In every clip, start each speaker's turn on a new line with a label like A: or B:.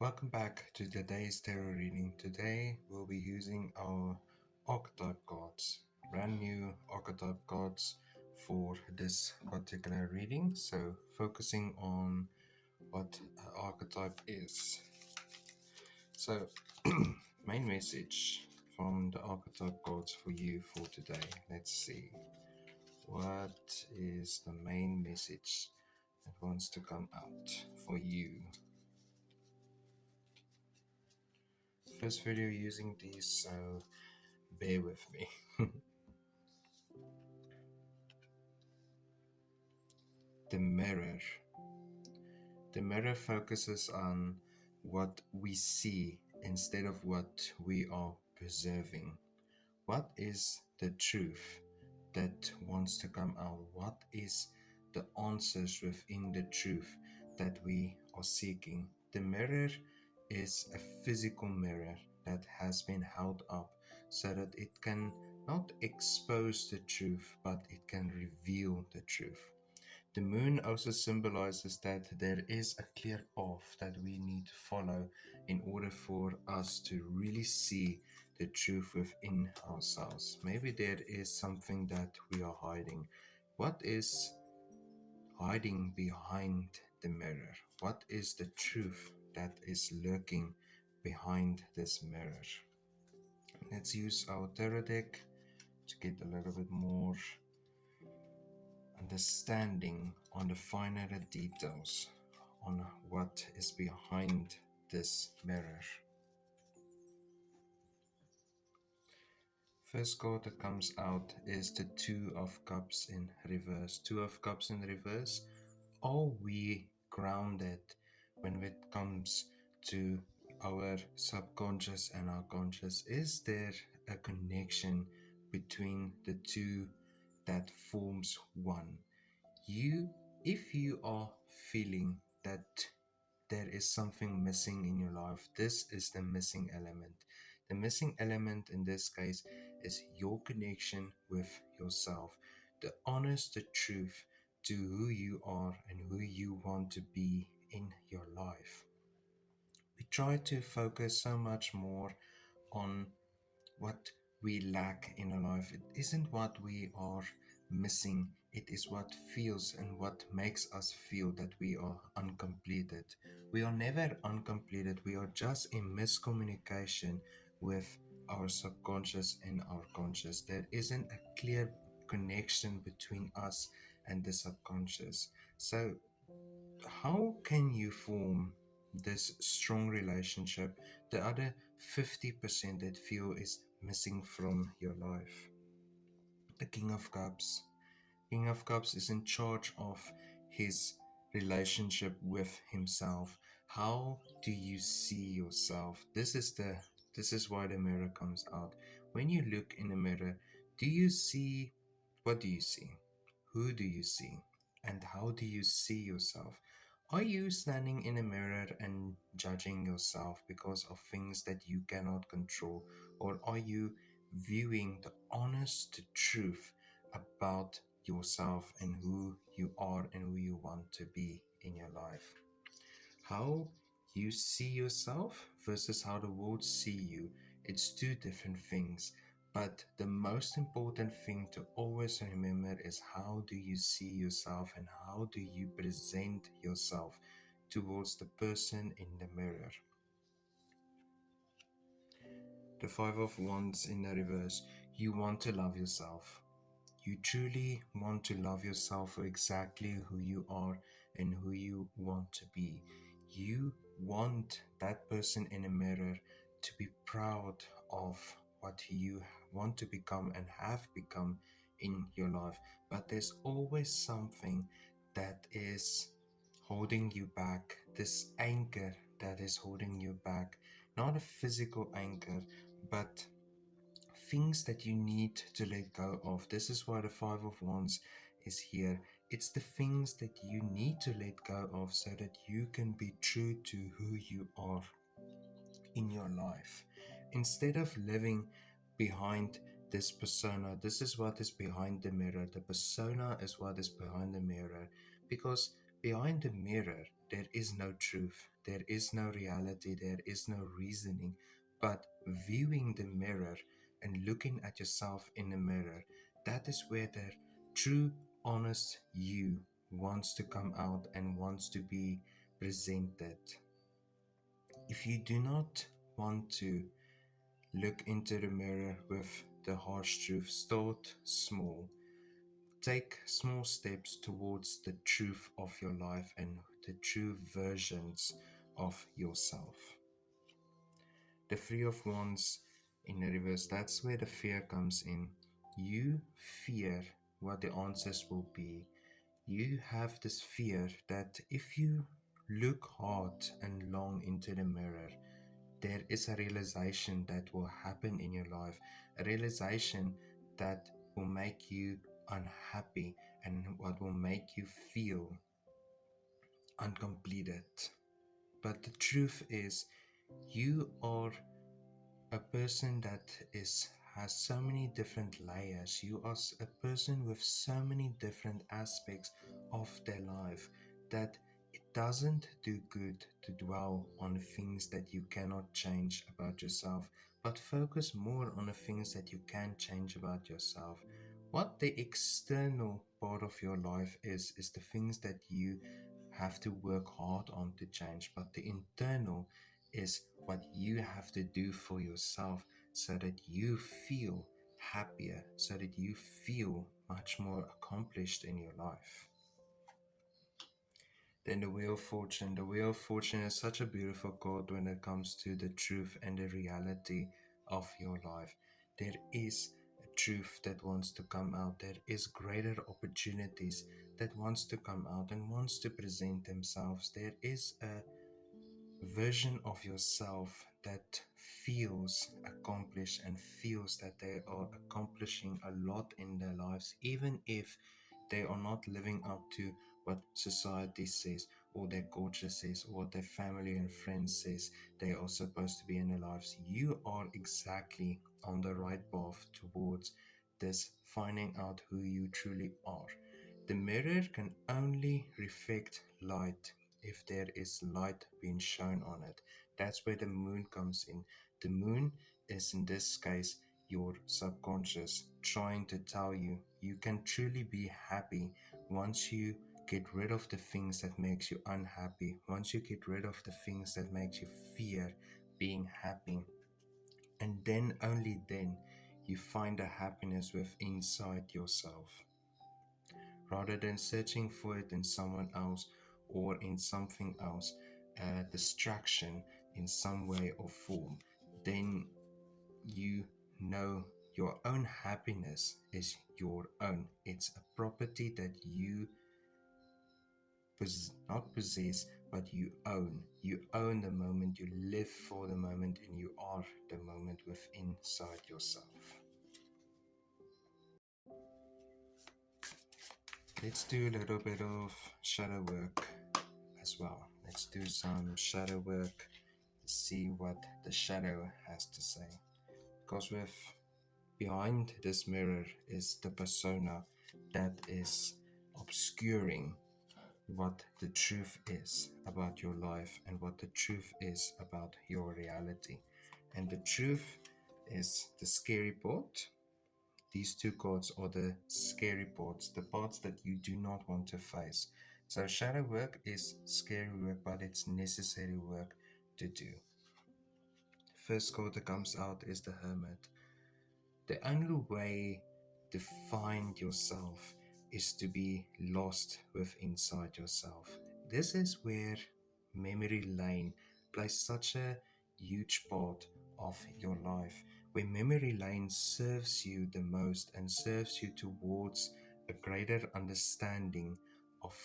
A: Welcome back to today's tarot reading. Today we'll be using our archetype cards, brand new archetype cards for this particular reading. So focusing on what an archetype is. So main message from the archetype cards for you for today. Let's see. What is the main message that wants to come out for you? First video using these, so bear with me. The mirror. The mirror focuses on what we see instead of what we are preserving. What is the truth that wants to come out? What is the answers within the truth that we are seeking? The mirror is a physical mirror that has been held up so that it can not expose the truth, but it can reveal the truth. The moon also symbolizes that there is a clear path that we need to follow in order for us to really see the truth within ourselves. Maybe there is something that we are hiding. What is hiding behind the mirror? What is the truth that is lurking behind this mirror? Let's use our tarot deck to get a little bit more understanding on the finer details on what is behind this mirror. First card that comes out is the Two of Cups in reverse. Two of Cups in reverse. Are we grounded when it comes to our subconscious and our conscious? Is there a connection between the two that forms one? If you are feeling that there is something missing in your life, this is the missing element. The missing element in this case is your connection with yourself, the honest, the truth to who you are and who you want to be in your life. We try to focus so much more on what we lack in our life. It isn't what we are missing, it is what feels and what makes us feel that we are uncompleted. We are never uncompleted, we are just in miscommunication with our subconscious and our conscious. There isn't a clear connection between us and the subconscious. So how can you form this strong relationship, the other 50% that feel is missing from your life? The King of Cups. King of Cups is in charge of his relationship with himself. How do you see yourself? This is why the mirror comes out. When you look in the mirror, what do you see? Who do you see? And how do you see yourself? Are you standing in a mirror and judging yourself because of things that you cannot control? Or are you viewing the honest truth about yourself and who you are and who you want to be in your life? How you see yourself versus how the world see you, it's two different things. But the most important thing to always remember is how do you see yourself and how do you present yourself towards the person in the mirror. The Five of Wands in the reverse. You want to love yourself. You truly want to love yourself for exactly who you are and who you want to be. You want that person in the mirror to be proud of what you want to become and have become in your life. But there's always something that is holding you back, this anchor that is holding you back. Not a physical anchor, but things that you need to let go of. This is why the Five of Wands is here. It's the things that you need to let go of so that you can be true to who you are in your life. Instead of living behind this persona, this is what is behind the mirror. The persona is what is behind the mirror, because behind the mirror, there is no truth, there is no reality, there is no reasoning. But viewing the mirror and looking at yourself in the mirror, that is where the true, honest you wants to come out and wants to be presented. If you do not want to look into the mirror with the harsh truth, start small. Take small steps towards the truth of your life and the true versions of yourself. The Three of Wands in the reverse, that's where the fear comes in. You fear what the answers will be. You have this fear that if you look hard and long into the mirror, there is a realization that will happen in your life, a realization that will make you unhappy and what will make you feel uncompleted. But the truth is, you are a person that has so many different layers. You are a person with so many different aspects of their life that it doesn't do good to dwell on things that you cannot change about yourself, but focus more on the things that you can change about yourself. What the external part of your life is the things that you have to work hard on to change, but the internal is what you have to do for yourself so that you feel happier, so that you feel much more accomplished in your life. Then the Wheel of Fortune. The Wheel of Fortune is such a beautiful card when it comes to the truth and the reality of your life. There is a truth that wants to come out. There is greater opportunities that wants to come out and wants to present themselves. There is a version of yourself that feels accomplished and feels that they are accomplishing a lot in their lives, even if they are not living up to what society says or their culture says or what their family and friends says they are supposed to be in their lives. You are exactly on the right path towards this finding out who you truly are. The mirror can only reflect light if there is light being shown on it. That's where the moon comes in. The moon is in this case your subconscious trying to tell you you can truly be happy once you get rid of the things that makes you unhappy, once you get rid of the things that makes you fear being happy. And then only then you find the happiness with inside yourself rather than searching for it in someone else or in something else, a distraction in some way or form. Then you know your own happiness is your own. It's a property that you not possess, but you own. You own the moment, you live for the moment, and you are the moment within inside yourself. Let's do a little bit of shadow work as well. Let's do some shadow work to see what the shadow has to say. Because behind this mirror is the persona that is obscuring what the truth is about your life and what the truth is about your reality. And the truth is the scary part. These two cards are the scary parts, the parts that you do not want to face. So shadow work is scary work, but it's necessary work to do. The first card that comes out is the Hermit. The only way to find yourself is to be lost with inside yourself. This is where memory lane plays such a huge part of your life, where memory lane serves you the most and serves you towards a greater understanding of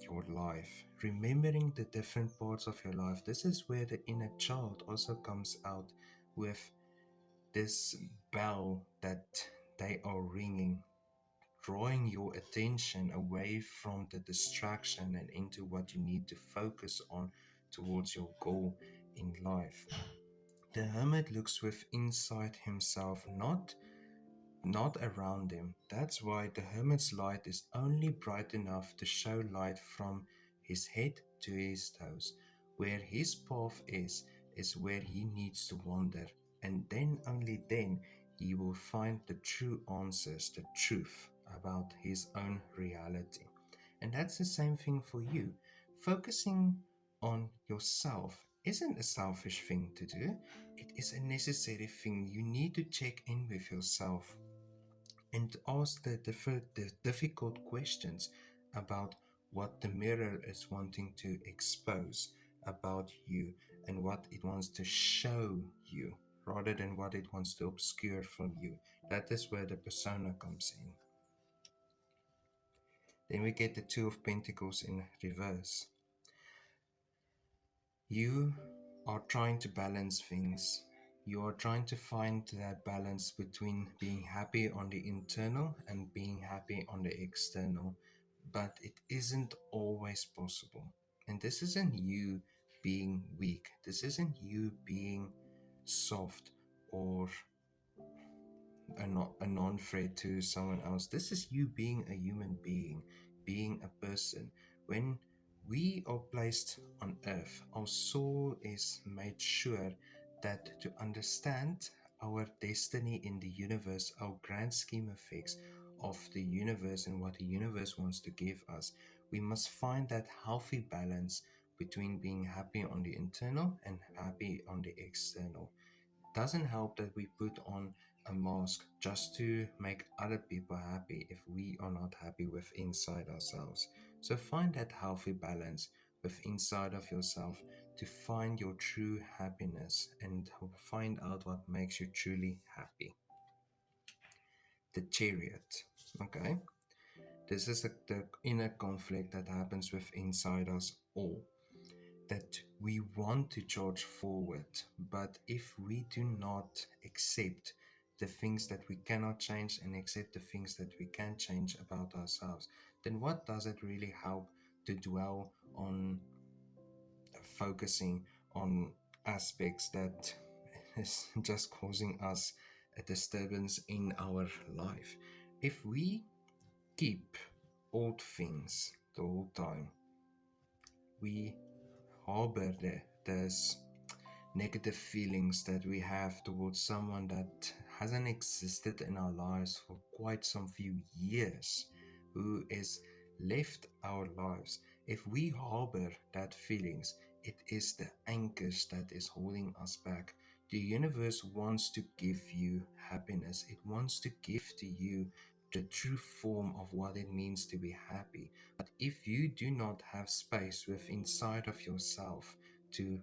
A: your life, remembering the different parts of your life. This is where the inner child also comes out with this bell that they are ringing, drawing your attention away from the distraction and into what you need to focus on towards your goal in life. The hermit looks with inside himself, not around him. That's why the hermit's light is only bright enough to show light from his head to his toes. Where his path is where he needs to wander, and then only then he will find the true answers, the truth about his own reality. And that's the same thing for you. Focusing on yourself isn't a selfish thing to do, it is a necessary thing. You need to check in with yourself and ask the difficult questions about what the mirror is wanting to expose about you and what it wants to show you rather than what it wants to obscure from you. That is where the persona comes in. Then we get the Two of Pentacles in reverse. You are trying to balance things. You are trying to find that balance between being happy on the internal and being happy on the external. But it isn't always possible. And this isn't you being weak. This isn't you being soft or a non-threat to someone else. This is you being a human being, being a person. When we are placed on earth, our soul is made sure that to understand our destiny in the universe, our grand scheme of things of the universe and what the universe wants to give us, we must find that healthy balance between being happy on the internal and happy on the external. Doesn't help that we put on a mask just to make other people happy if we are not happy with inside ourselves. So find that healthy balance with inside of yourself to find your true happiness and find out what makes you truly happy. The Chariot. Okay, this is the inner conflict that happens with inside us all, that we want to charge forward, but if we do not accept the things that we cannot change and accept the things that we can change about ourselves, then what does it really help to dwell on focusing on aspects that is just causing us a disturbance in our life? If we keep old things the whole time, we harbor there's negative feelings that we have towards someone that hasn't existed in our lives for quite some few years, who is left our lives. If we harbor that feelings, it is the anchors that is holding us back. The universe wants to give you happiness. It wants to give to you the true form of what it means to be happy. But if you do not have space within inside of yourself to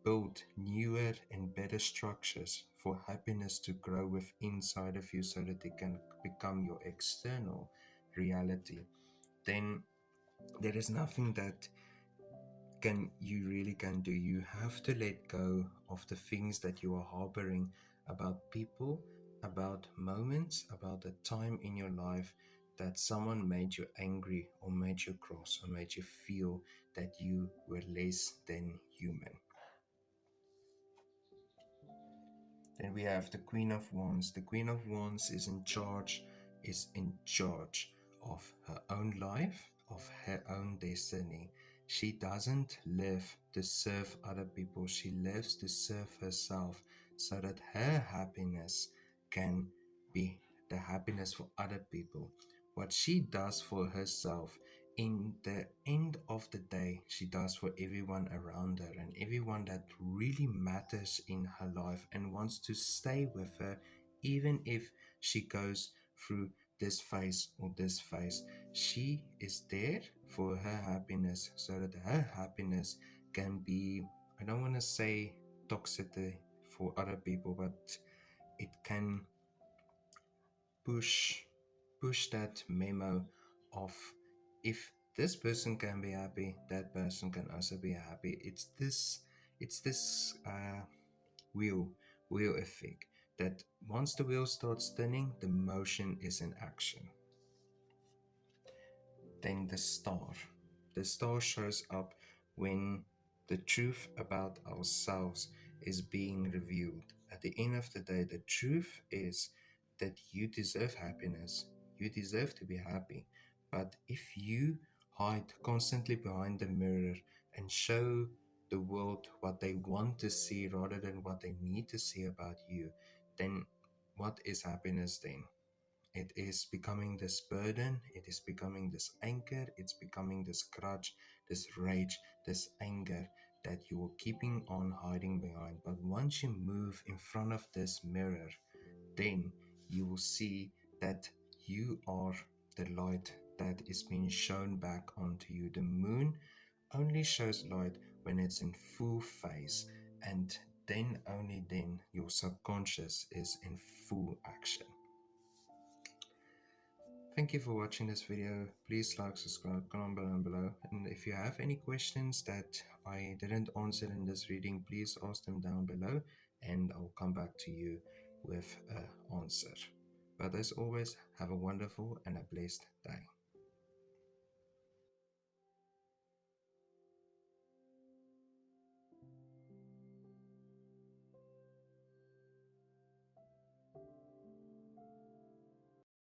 A: build newer and better structures for happiness to grow with inside of you so that it can become your external reality, then there is nothing that can you really can do. You have to let go of the things that you are harboring about people, about moments, about the time in your life that someone made you angry or made you cross or made you feel that you were less than human. Then we have the Queen of Wands. The Queen of Wands is in charge of her own life, of her own destiny. She doesn't live to serve other people. She lives to serve herself so that her happiness can be the happiness for other people. What she does for herself, in the end of the day, she does for everyone around her and everyone that really matters in her life and wants to stay with her, even if she goes through this phase or this phase. She is there for her happiness so that her happiness can be, I don't want to say toxicity for other people, but it can push that memo of, if this person can be happy, that person can also be happy. It's this wheel wheel effect that once the wheel starts turning, the motion is in action. Then the star. The star shows up when the truth about ourselves is being revealed. At the end of the day, the truth is that you deserve happiness. You deserve to be happy. But if you hide constantly behind the mirror and show the world what they want to see rather than what they need to see about you, then what is happiness then? It is becoming this burden, it is becoming this anchor, it's becoming this grudge, this rage, this anger that you are keeping on hiding behind. But once you move in front of this mirror, then you will see that you are the light that is being shown back onto you. The moon only shows light when it's in full phase, and then only then your subconscious is in full action. Thank you for watching this video. Please like, subscribe, comment below. And if you have any questions that I didn't answer in this reading, please ask them down below and I'll come back to you with an answer. But as always, have a wonderful and a blessed day.